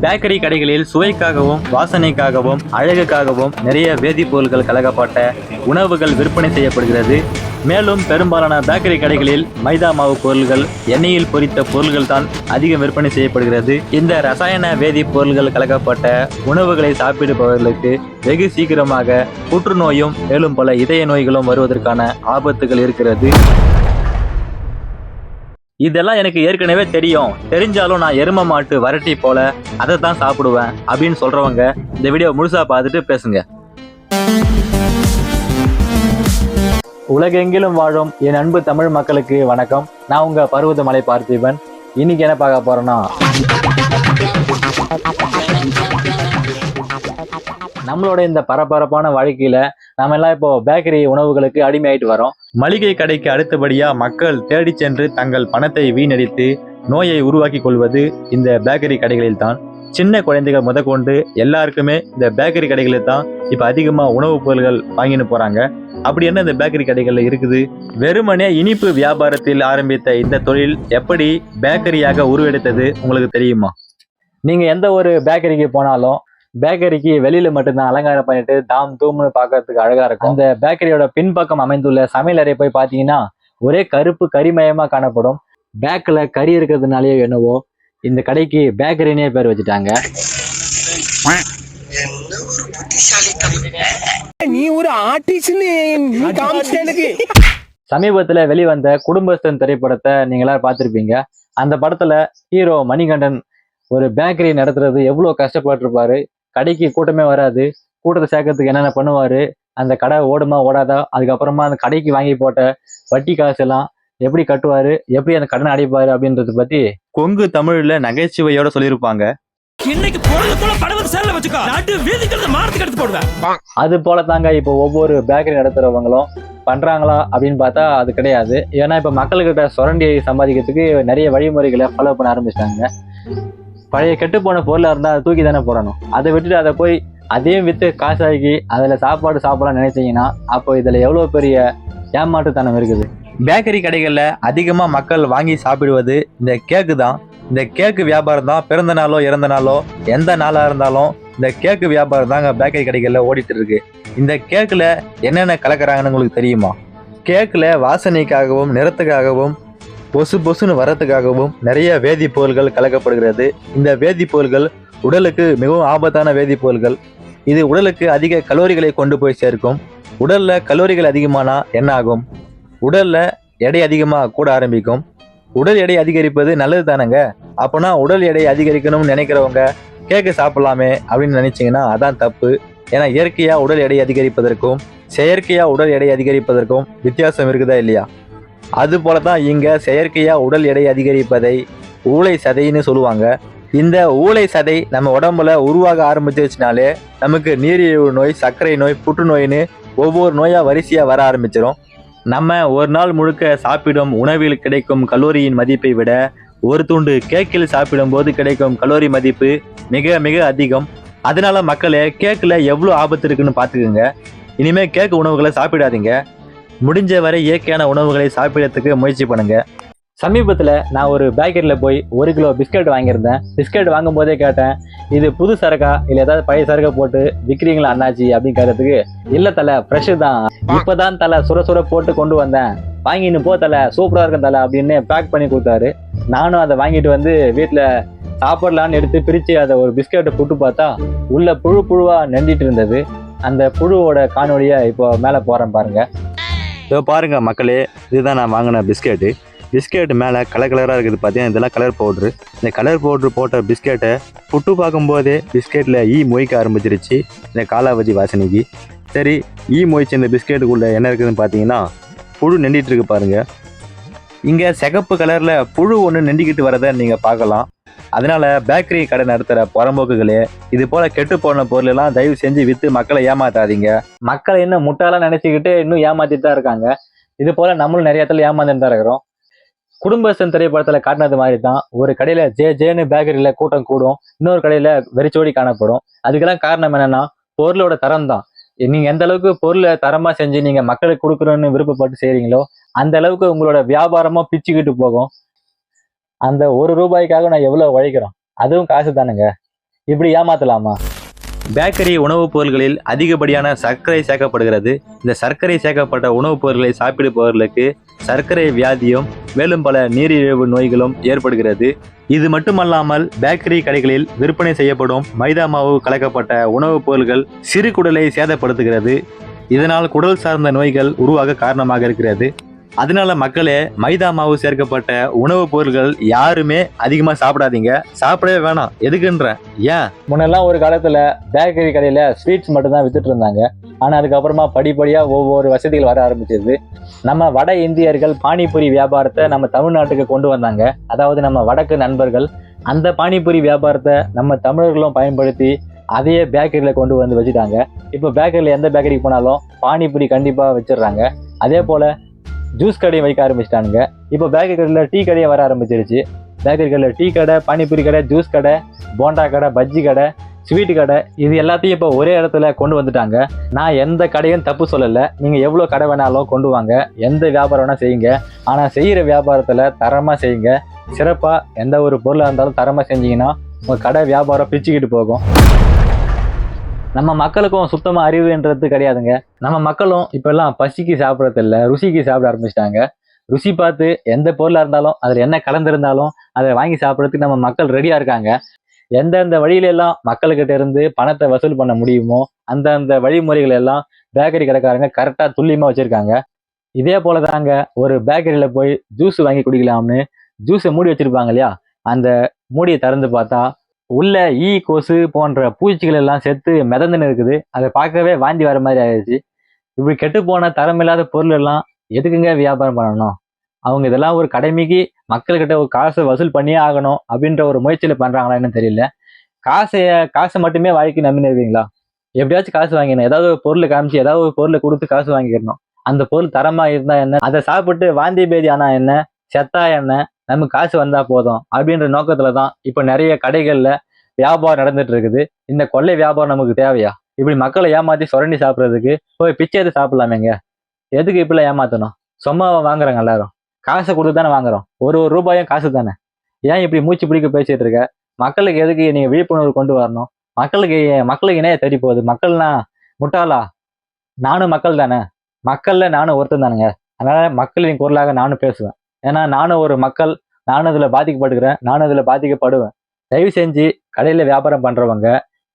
Bakery கடைகளில் சுவைக்காகவும் வாசனைக்காகவும் அழகுக்காகவும் நிறைய வேதிப்பொருட்கள் கலக்கப்பட்ட உணவுகள் விற்பனை செய்யப்படுகிறது. மேலும் பெரும்பாலான பேக்கரி கடைகளில் மைதா மாவு பொருள்கள், எண்ணெயில் பொரித்த பொருள்கள் தான் அதிகம் விற்பனை செய்யப்படுகிறது. இந்த ரசாயன வேதிப்பொருள்கள் கலக்கப்பட்ட உணவுகளை சாப்பிடுபவர்களுக்கு வெகு சீக்கிரமாக புற்றுநோயும் மேலும் பல இதய நோய்களும் வருவதற்கான ஆபத்துகள் இருக்கிறது. இதெல்லாம் எனக்கு ஏற்கனவே தெரிஞ்சாலும் நான் எரும மாட்டு வரட்டி போல அதை தான் சாப்பிடுவேன் அப்படின்னு சொல்றவங்க இந்த வீடியோ முழுசா பார்த்துட்டு பேசுங்க. உலகெங்கிலும் வாழும் என் அன்பு தமிழ் மக்களுக்கு வணக்கம். நான் உங்க பர்வதமலை பார்த்திபன். இன்னைக்கு என்ன பார்க்க போறேன்னா, நம்மளோட இந்த பரபரப்பான வாழ்க்கையில நாம எல்லாம் இப்போ பேக்கரி உணவுகளுக்கு அடிமையாயிட்டு வரோம். மளிகை கடைக்கு அடுத்தபடியா மக்கள் தேடி சென்று தங்கள் பணத்தை வீணடித்து நோயை உருவாக்கி கொள்வது இந்த பேக்கரி கடைகளில் தான். சின்ன குழந்தைகள் முதற்கொண்டு எல்லாருக்குமே இந்த பேக்கரி கடைகளில் தான் இப்ப அதிகமா உணவுப் பொருள்கள் வாங்கின்னு போறாங்க. அப்படி என்ன இந்த பேக்கரி கடைகள்ல இருக்குது? வெறுமனே இனிப்பு வியாபாரத்தில் ஆரம்பித்த இந்த தொழில் எப்படி பேக்கரியாக உருவெடுத்தது உங்களுக்கு தெரியுமா? நீங்க எந்த ஒரு பேக்கரிக்கு போனாலும் பேக்கரிக்கு வெளியில மட்டும்தான் அலங்காரம் பண்ணிட்டு தாம் தூம்னு பாக்குறதுக்கு அழகா இருக்கும். அந்த பேக்கரியோட பின்பக்கம் அமைந்துள்ள சமையல் அறை போய் பாத்தீங்கன்னா ஒரே கருப்பு கரிமயமா காணப்படும். பேக்ல கறி இருக்கிறதுனாலயோ என்னவோ இந்த கடைக்கு பேக்கரினே பேர் வச்சுட்டாங்க. சமீபத்துல வெளிவந்த குடும்பஸ்தன் திரைப்படத்தை நீங்க எல்லாரும் பார்த்திருப்பீங்க. அந்த படத்துல ஹீரோ மணிகண்டன் ஒரு பேக்கரி நடத்துறது எவ்வளவு கஷ்டப்பட்டிருப்பாரு. கடைக்கு கூட்டமே வராது, கூட்டத்தை சேர்க்கறதுக்கு என்னென்ன பண்ணுவாரு, அந்த கடை ஓடுமா ஓடாதா, அதுக்கப்புறமா அந்த கடைக்கு வாங்கி போட்ட வட்டி காசு எல்லாம் எப்படி கட்டுவாரு, எப்படி அந்த கடனை அடைப்பாரு அப்படின்றத பத்தி கொங்கு தமிழ்ல நகைச்சுவையோட சொல்லியிருப்பாங்க. அது போல தாங்க இப்போ ஒவ்வொரு பேக்கரி நடத்துறவங்களும் பண்றாங்களா அப்படின்னு பார்த்தா அது கிடையாது. ஏன்னா இப்ப மக்கள்கிட்ட சுரண்டி சம்பாதிக்கிறதுக்கு நிறைய வழிமுறைகளை ஃபாலோ பண்ண ஆரம்பிச்சிட்டாங்க. பழைய கெட்டு போன பொருளா இருந்தா அதை தூக்கி தானே போடணும். அதை விட்டுட்டு அதை போய் அதையும் வித்து காசாக்கி அதுல சாப்பாடு சாப்பிடலாம் நினைச்சீங்கன்னா அப்போ இதுல எவ்வளவு பெரிய ஏமாற்றுத்தனம் இருக்குது. பேக்கரி கடைகள்ல அதிகமா மக்கள் வாங்கி சாப்பிடுவது இந்த கேக்கு தான். இந்த கேக்கு வியாபாரம் தான் பிறந்த நாளோ இறந்த நாளோ எந்த நாளா இருந்தாலும் இந்த கேக்கு வியாபாரம் தாங்க பேக்கரி கடைகள்ல ஓடிட்டு இருக்கு. இந்த கேக்குல என்னென்ன கலக்குறாங்கன்னு உங்களுக்கு தெரியுமா? கேக்குல வாசனைக்காகவும் நிறத்துக்காகவும் பொசுன்னு வரத்துக்காகவும் நிறைய வேதிப்பொருள்கள் கலக்கப்படுகிறது. இந்த வேதிப்பொருள்கள் உடலுக்கு மிகவும் ஆபத்தான வேதிப்பொருள்கள். இது உடலுக்கு அதிக கலோரிகளை கொண்டு போய் சேர்க்கும். உடல்ல கலோரிகள் அதிகமானா என்ன ஆகும்? உடல்ல எடை அதிகமா கூட ஆரம்பிக்கும். உடல் எடை அதிகரிப்பது நல்லது தானங்க. அப்போனா உடல் எடை அதிகரிக்கணும்னு நினைக்கிறவங்க கேக்கு சாப்பிடலாமே அப்படின்னு நினைச்சீங்கன்னா அதான் தப்பு. ஏன்னா இயற்கையா உடல் எடை அதிகரிப்பதற்கும் செயற்கையா உடல் எடை அதிகரிப்பதற்கும் வித்தியாசம் இருக்குதா இல்லையா? அது போலதான் இங்க செயற்கையா உடல் எடை அதிகரிப்பதை ஊளை சதைன்னு சொல்லுவாங்க. இந்த ஊளை சதை நம்ம உடம்புல உருவாக ஆரம்பிச்சிருச்சுனாலே நமக்கு நீரிழிவு நோய், சர்க்கரை நோய், புற்றுநோயின்னு ஒவ்வொரு நோயா வரிசையா வர ஆரம்பிச்சிடும். நம்ம ஒரு நாள் முழுக்க சாப்பிடும் உணவில் கிடைக்கும் கலோரியின் மதிப்பை விட ஒரு துண்டு கேக்கில் சாப்பிடும் போது கிடைக்கும் கலோரி மதிப்பு மிக மிக அதிகம். அதனால மக்களே கேக்குல எவ்வளவு ஆபத்து இருக்குன்னு பாத்துக்கோங்க. இனிமே கேக்கு உணவுகளை சாப்பிடாதீங்க. முடிஞ்ச வரை இயற்கையான உணவுகளை சாப்பிடறதுக்கு முயற்சி பண்ணுங்க. சமீபத்தில் நான் ஒரு பேக்கரியில் போய் 1 கிலோ பிஸ்கட் வாங்கியிருந்தேன். பிஸ்கட் வாங்கும் போதே கேட்டேன், இது புது சரக்கா இல்லை ஏதாவது பழைய சரக்கை போட்டு விற்கிறீங்களா அண்ணாச்சி அப்படின்னு கேட்டதுக்கு, இல்லை தலை ஃப்ரெஷ்ஷு தான், இப்போதான் தலை சுட போட்டு கொண்டு வந்தேன், வாங்கின்னு போ தலை, சூப்பராக இருக்கும் தலை அப்படின்னு பேக் பண்ணி கொடுத்தாரு. நானும் அதை வாங்கிட்டு வந்து வீட்டில் சாப்பிடலான்னு எடுத்து பிரித்து அதை ஒரு பிஸ்கட்டை புட்டு பார்த்தா உள்ள புழுவாக நெண்டிட்டு இருந்தது. அந்த புழுவோட காணொலியை இப்போ மேலே போகிறேன் பாருங்க. இதோ பாருங்க மக்களே, இதுதான் நான் வாங்கின பிஸ்கெட்டு மேலே கலராக இருக்குது பார்த்தீங்கன்னா, இதெல்லாம் கலர் பவுட்ரு. இந்த கலர் பவுட்ரு போட்ட பிஸ்கெட்டை புட்டு பார்க்கும்போதே பிஸ்கெட்டில் மொய்க்க ஆரம்பிச்சிருச்சு இந்த காலாவதி வாசனைக்கு. சரி, மொய்ச்சு இந்த பிஸ்கெட்டுக்குள்ளே என்ன இருக்குதுன்னு பார்த்தீங்கன்னா புழு நெண்டிட்டு இருக்கு பாருங்க. இங்கே சிகப்பு கலரில் புழு ஒன்று நெண்டிக்கிட்டு வரதை நீங்கள் பார்க்கலாம். அதனால பேக்கரி கடை நடத்துகிற புறம்போக்குகளே, இது போல கெட்டு போன பொருளெல்லாம் தயவு செஞ்சு விற்று மக்களை ஏமாத்தாதீங்க. மக்களை இன்னும் முட்டாளாக நினைச்சுக்கிட்டு இன்னும் ஏமாத்திட்டு தான் இருக்காங்க. இது போல நம்மளும் நிறைய இடத்துல ஏமாந்துட்டு தான் இருக்கிறோம். குடும்பஸ்தன் திரைப்படத்துல காட்டினது மாதிரி தான் ஒரு கடையில ஜேன்னு பேக்கரியில கூட்டம் கூடும், இன்னொரு கடையில வெறிச்சோடி காணப்படும். அதுக்கெல்லாம் காரணம் என்னன்னா பொருளோட தரம் தான். நீங்க எந்த அளவுக்கு பொருளை தரமா செஞ்சு நீங்க மக்களுக்கு கொடுக்குறோன்னு விருப்பப்பட்டு செய்றீங்களோ அந்த அளவுக்கு உங்களோட வியாபாரமும் பிச்சுக்கிட்டு போகும். அந்த 1 ரூபாய்க்காக நான் எவ்வளவு உழைக்கிறோம், அதுவும் காசு தானுங்க. இப்படி ஏமாத்தலாமா? பேக்கரி உணவுப் பொருட்களில் அதிகப்படியான சர்க்கரை சேர்க்கப்படுகிறது. இந்த சர்க்கரை சேர்க்கப்பட்ட உணவுப் பொருட்களை சாப்பிடுபவர்களுக்கு சர்க்கரை வியாதியும் மேலும் பல நீரிழிவு நோய்களும் ஏற்படுகிறது. இது மட்டுமல்லாமல் பேக்கரி கடைகளில் விற்பனை செய்யப்படும் மைதா மாவு கலக்கப்பட்ட உணவுப் பொருட்கள் சிறு குடலை சேதப்படுத்துகிறது. இதனால் குடல் சார்ந்த நோய்கள் உருவாக காரணமாக இருக்கிறது. அதனால மக்களே, மைதா மாவு சேர்க்கப்பட்ட உணவுப் பொருட்கள் யாருமே அதிகமா சாப்பிடாதீங்க. சாப்பிடவே வேணாம். எதுக்குன்ற ஏன் முன்னெல்லாம் ஒரு காலத்துல பேக்கரி கடையில ஸ்வீட்ஸ் மட்டும்தான் வித்துட்டு இருந்தாங்க. ஆனா அதுக்கப்புறமா படிப்படியா ஒவ்வொரு வசதிகள் வர ஆரம்பிச்சது. நம்ம வட இந்தியர்கள் பானிபூரி வியாபாரத்தை நம்ம தமிழ்நாட்டுக்கு கொண்டு வந்தாங்க. அதாவது நம்ம வடக்கு நண்பர்கள் அந்த பானிபூரி வியாபாரத்தை நம்ம தமிழர்களும் பயன்படுத்தி அதையே பேக்கரியில கொண்டு வந்து வச்சுட்டாங்க. இப்போ பேக்கரியில எந்த பேக்கரிக்கு போனாலும் பானிபூரி கண்டிப்பா வச்சிடுறாங்க. அதே போல ஜூஸ் கடையும் வைக்க ஆரம்பிச்சிட்டானுங்க. இப்போ பேக்கரி கடையில் டீ கடையே வர ஆரம்பிச்சிருச்சு. பேக்கரி கடையில் டீ கடை, பானிபூரி கடை, ஜூஸ் கடை, போண்டா கடை, பஜ்ஜி கடை, ஸ்வீட்டு கடை, இது எல்லாத்தையும் இப்போ ஒரே இடத்துல கொண்டு வந்துட்டாங்க. நான் எந்த கடையும் தப்பு சொல்லலை. நீங்கள் எவ்வளோ கடை வேணாலும் கொண்டு வாங்க, எந்த வியாபாரம் வேணால் செய்யுங்க. ஆனால் செய்கிற வியாபாரத்தில் தரமாக செய்யுங்க. சிறப்பாக எந்த ஒரு பொருளாக இருந்தாலும் தரமாக செஞ்சீங்கன்னா உங்கள் கடை வியாபாரம் பிச்சுக்கிட்டு போகும். நம்ம மக்களுக்கும் சுத்தமாக அறிவுன்றது கிடையாதுங்க. நம்ம மக்களும் இப்பெல்லாம் பசிக்கு சாப்பிட்றது இல்லை, ருசிக்கு சாப்பிட ஆரம்பிச்சிட்டாங்க. ருசி பார்த்து எந்த பொருளாக இருந்தாலும் அதில் என்ன கலந்துருந்தாலும் அதை வாங்கி சாப்பிட்றதுக்கு நம்ம மக்கள் ரெடியாக இருக்காங்க. எந்தெந்த வழியிலெல்லாம் மக்கள்கிட்ட இருந்து பணத்தை வசூல் பண்ண முடியுமோ அந்தந்த வழிமுறைகள் எல்லாம் பேக்கரி கடைக்காரங்க கரெக்டாக துல்லியமாக வச்சுருக்காங்க. இதே போல தாங்க ஒரு பேக்கரியில் போய் ஜூஸ் வாங்கி குடிக்கலாம்னு ஜூஸை மூடி வச்சுருப்பாங்க இல்லையா, அந்த மூடியை திறந்து பார்த்தா உள்ள ஈ, கொசு போன்ற பூச்சிகள் எல்லாம் செத்து மிதந்துன்னு இருக்குது. அதை பார்க்கவே வாந்தி வர மாதிரி ஆயிடுச்சு. இப்படி கெட்டு போன தரமில்லாத பொருள் எல்லாம் எதுக்குங்க வியாபாரம் பண்ணணும்? அவங்க இதெல்லாம் ஒரு கடமைக்கு மக்கள்கிட்ட ஒரு காசை வசூல் பண்ணியே ஆகணும் அப்படின்ற ஒரு முயற்சியில பண்றாங்களா என்னன்னு தெரியல. காசை மட்டுமே வாழ்க்கை நம்பின்னு இருக்கீங்களா? எப்படியாச்சும் காசு வாங்கிடணும். ஏதாவது ஒரு பொருளை காமிச்சு ஏதாவது ஒரு பொருளை கொடுத்து காசு வாங்கிடணும். அந்த பொருள் தரமா இருந்தா என்ன, அதை சாப்பிட்டு வாந்தி பேதி ஆனா என்ன, செத்தா என்ன, நமக்கு காசு வந்தா போதும் அப்படின்ற நோக்கத்துல தான் இப்ப நிறைய கடைகள்ல வியாபாரம் நடந்துட்டு இருக்குது. இந்த கொள்ளை வியாபாரம் நமக்கு தேவையா? இப்படி மக்களை ஏமாத்தி சுரண்டி சாப்பிட்றதுக்கு போய் பிச்சை எடுத்து சாப்பிடலாமேங்க. எதுக்கு இப்படிலாம் ஏமாத்தணும்? சும்மா வாங்குறாங்க எல்லாரும். காசை கொடுத்து தானே வாங்குறோம். ஒரு ஒரு ரூபாயும் காசு தானே. ஏன் இப்படி மூச்சு பிடிக்க பேசிட்டு இருக்க? மக்களுக்கு எதுக்கு நீங்க விழிப்புணர்வு கொண்டு வரணும்? மக்களுக்கு இணைய தெரிய போகுது. மக்கள்னா முட்டாளா? நானும் மக்கள் தானே. மக்கள்ல நானும் ஒருத்தன் தானுங்க. அதனால மக்களின் குரலாக நானும் பேசுவேன். ஏன்னா நானும் ஒரு மக்கள். நானும் இதுல பாதிக்கப்படுகிறேன். நானும் இதுல பாதிக்கப்படுவேன். தயவு செஞ்சு கடையில வியாபாரம் பண்றவங்க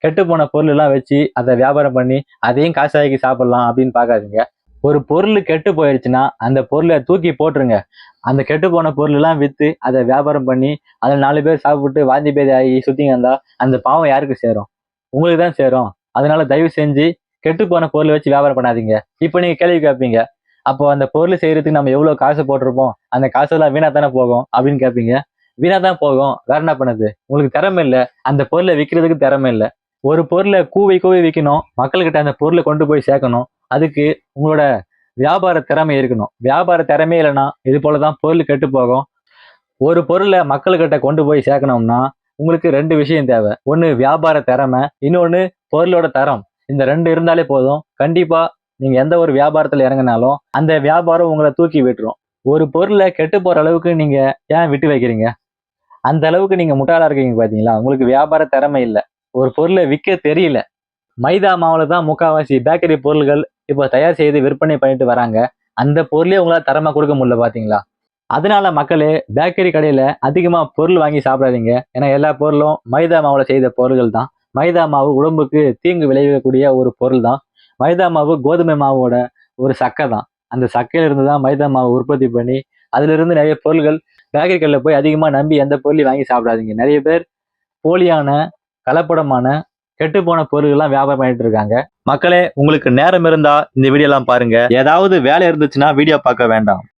கெட்டு போன பொருள் எல்லாம் வச்சு அதை வியாபாரம் பண்ணி அதையும் காசாக்கி சாப்பிடலாம் அப்படின்னு பார்க்காதீங்க. ஒரு பொருள் கெட்டு போயிடுச்சுன்னா அந்த பொருளை தூக்கி போட்டுருங்க. அந்த கெட்டு போன பொருள் எல்லாம் வித்து அதை வியாபாரம் பண்ணி அதில் 4 பேர் சாப்பிட்டு வாந்தி பேதி ஆகி சுத்திங்க இருந்தா அந்த பாவம் யாருக்கு சேரும்? உங்களுக்கு தான் சேரும். அதனால தயவு செஞ்சு கெட்டு போன பொருளை வச்சு வியாபாரம் பண்ணாதீங்க. இப்போ நீங்க கேள்வி கேட்பீங்க, அப்போ அந்த பொருள் செய்யறதுக்கு நம்ம எவ்வளவு காசு போட்டிருப்போம், அந்த காசெல்லாம் வீணா தானே போகும் அப்படின்னு கேட்பீங்க. வீணா தான் போகும். வேற என்ன பண்ணுது? உங்களுக்கு திறமை இல்லை. அந்த பொருளை விற்கிறதுக்கு திறமை இல்லை. ஒரு பொருளை கூவி விற்கணும். மக்கள்கிட்ட அந்த பொருளை கொண்டு போய் சேர்க்கணும். அதுக்கு உங்களோட வியாபார திறமை இருக்கணும். வியாபார திறமை இல்லைன்னா இது போலதான் பொருள் கெட்டு போகும். ஒரு பொருளை மக்கள்கிட்ட கொண்டு போய் சேர்க்கணும்னா உங்களுக்கு 2 விஷயம் தேவை. ஒன்று வியாபார திறமை, இன்னொன்று பொருளோட தரம். இந்த 2 இருந்தாலே போதும். கண்டிப்பா நீங்க எந்த ஒரு வியாபாரத்துல இறங்கினாலும் அந்த வியாபாரம் உங்களை தூக்கி விட்டுரும். ஒரு பொருளை கெட்டு போற அளவுக்கு நீங்க ஏன் விட்டு வைக்கிறீங்க? அந்த அளவுக்கு நீங்க முட்டாளா இருக்கீங்க. பாத்தீங்களா? உங்களுக்கு வியாபார திறமை இல்லை. ஒரு பொருளை விற்க தெரியல. மைதா மாவுல தான் முக்கால்வாசி பேக்கரி பொருள்கள் இப்போ தயார் செய்து விற்பனை பண்ணிட்டு வராங்க. அந்த பொருளே உங்களால தரமா கொடுக்க முடியல. பாத்தீங்களா? அதனால மக்களே, பேக்கரி கடையில அதிகமா பொருள் வாங்கி சாப்பிடாதீங்க. ஏன்னா எல்லா பொருளும் மைதா மாவுல செய்த பொருள்கள் தான். மைதா மாவு உடம்புக்கு தீங்கு விளைவிக்கக்கூடிய ஒரு பொருள் தான். மைதா மாவு கோதுமை மாவோட ஒரு சக்கை தான். அந்த சக்கையில இருந்து தான் மைதா மாவு உற்பத்தி பண்ணி அதுல இருந்து நிறைய பொருள்கள். பேக்கரி கடையில போய் அதிகமா நம்பி எந்த பொருளையும் வாங்கி சாப்பிடாதீங்க. நிறைய பேர் போலியான, கலப்படமான, கெட்டு போன பொருள்கள்லாம் வியாபாரம் பண்ணிட்டு இருக்காங்க. மக்களே, உங்களுக்கு நேரம் இருந்தா இந்த வீடியோ எல்லாம் பாருங்க. ஏதாவது வேலை இருந்துச்சுன்னா வீடியோ பார்க்க வேண்டாம்.